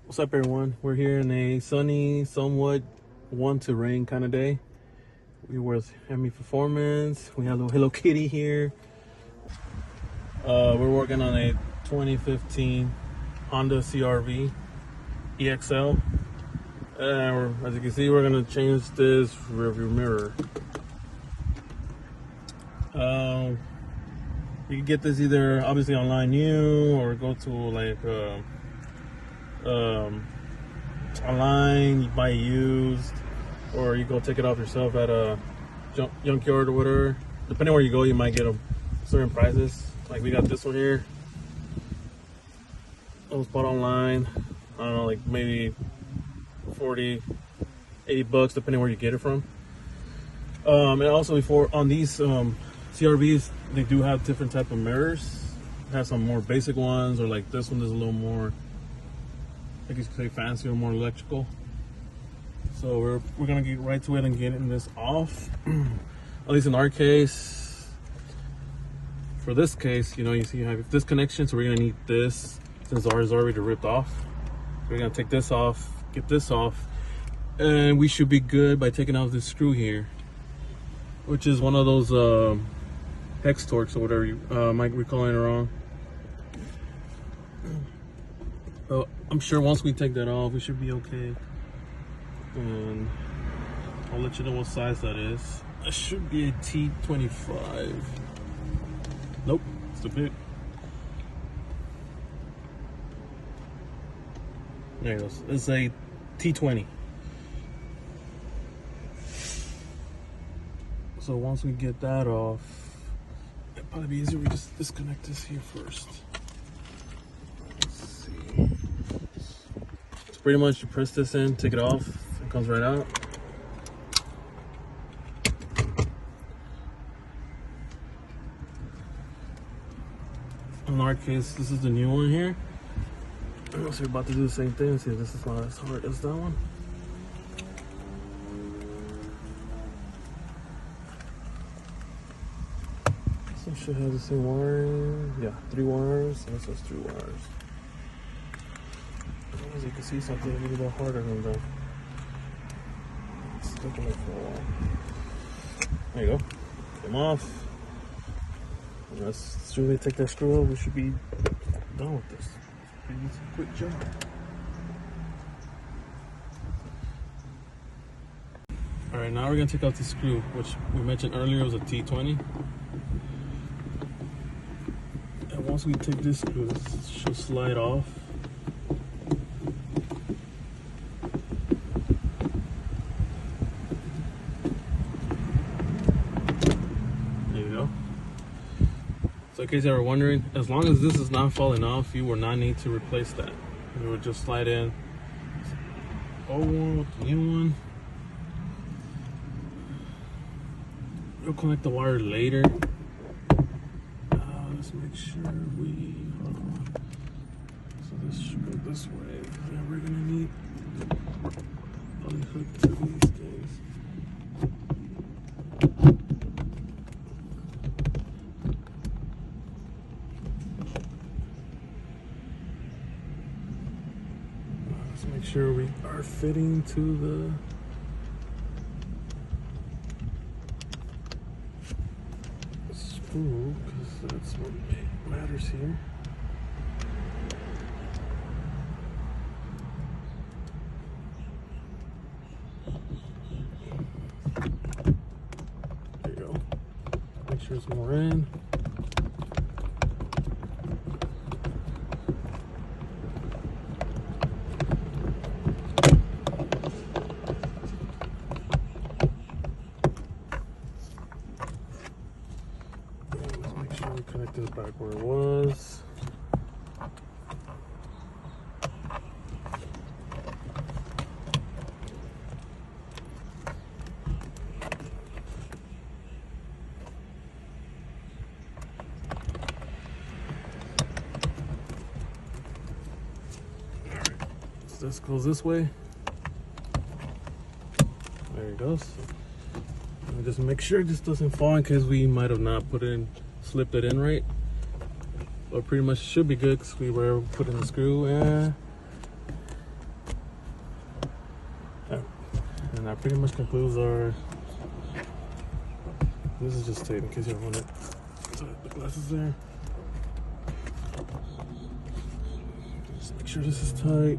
What's up, everyone? We're here in a sunny, somewhat want to rain kind of day. We're with Hemi Performance. We have a little Hello Kitty here. We're working on a 2015 Honda CRV EXL. And as you can see, we're gonna change this rearview mirror. You can get this either obviously online new, or go to like online, you buy used, or you go take it off yourself at a junkyard or whatever. Depending where you go, you might get them certain prices. Like we got this one here. It was bought online. I don't know, like maybe 40, 80 bucks, depending where you get it from. And also before on these CRVs, they do have different type of mirrors. They have some more basic ones, or like this one is a little more, I guess you could say, fancy or more electrical. So we're gonna get right to it and getting this off. At least in our case, for this case, you know, you see you have this connection, so we're gonna need this since ours is already ripped off. We're gonna take this off, get this off, and we should be good by taking out this screw here, which is one of those hex torques or whatever you might be calling it wrong. So I'm sure once we take that off, we should be okay. And I'll let you know what size that is. That should be a T25. Nope, it's too big. There it goes. It's a T20. So once we get that off, it'd probably be easier we just disconnect this here first. Let's see. So pretty much you press this in, take it off, it comes right out. In our case, this is the new one here. So we're about to do the same thing. See if this is not as hard as that one. This should have the same wiring. Yeah, 3 wires. And this has 2 wires. As you can see, something a little bit harder than that. It's taking it for a while. There you go. Come off. And as soon as we take that screw off, we should be done with this. Pretty easy, quick job. Alright, now we're going to take out the screw, which we mentioned earlier was a T20. And once we take this screw, this should slide off. There you go. So in case you were wondering, as long as this is not falling off, you will not need to replace that. You would just slide in old one with the new one. You'll connect the wire later. Let's make sure we, hold on. So this should go this way. And we're gonna need unhook to these things. Let's make sure we are fitting to the screw, because that's what matters here. There you go. Make sure it's more in. Connect this back where it was. Alright, so this goes this way. There it goes. And just make sure this doesn't fall in case we might have not slipped it in right. But pretty much should be good because we were putting the screw. And that pretty much concludes our. This is just tape in case you don't want it. So the glasses there. Just make sure this is tight.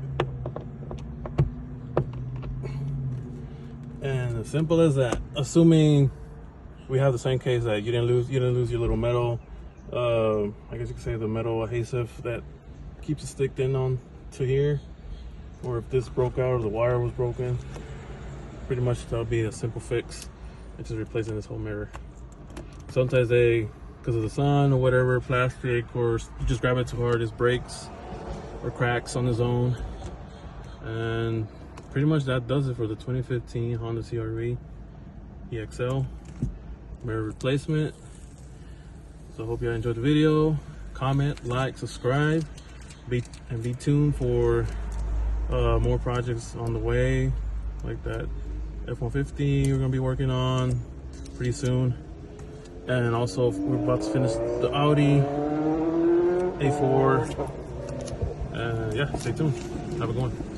And as simple as that. Assuming we have the same case that you didn't lose your little metal. I guess you could say the metal adhesive that keeps it sticked in on to here. Or if this broke out or the wire was broken, pretty much that would be a simple fix. It's just replacing this whole mirror. Sometimes they, because of the sun or whatever, plastic, or you just grab it too hard, it breaks or cracks on its own. And pretty much that does it for the 2015 Honda CRV EXL mirror replacement. So I hope you all enjoyed the video. Comment, like, subscribe, and be tuned for more projects on the way, like that F-150 we're gonna be working on pretty soon. And also we're about to finish the Audi A4. Yeah, stay tuned. Have a good one.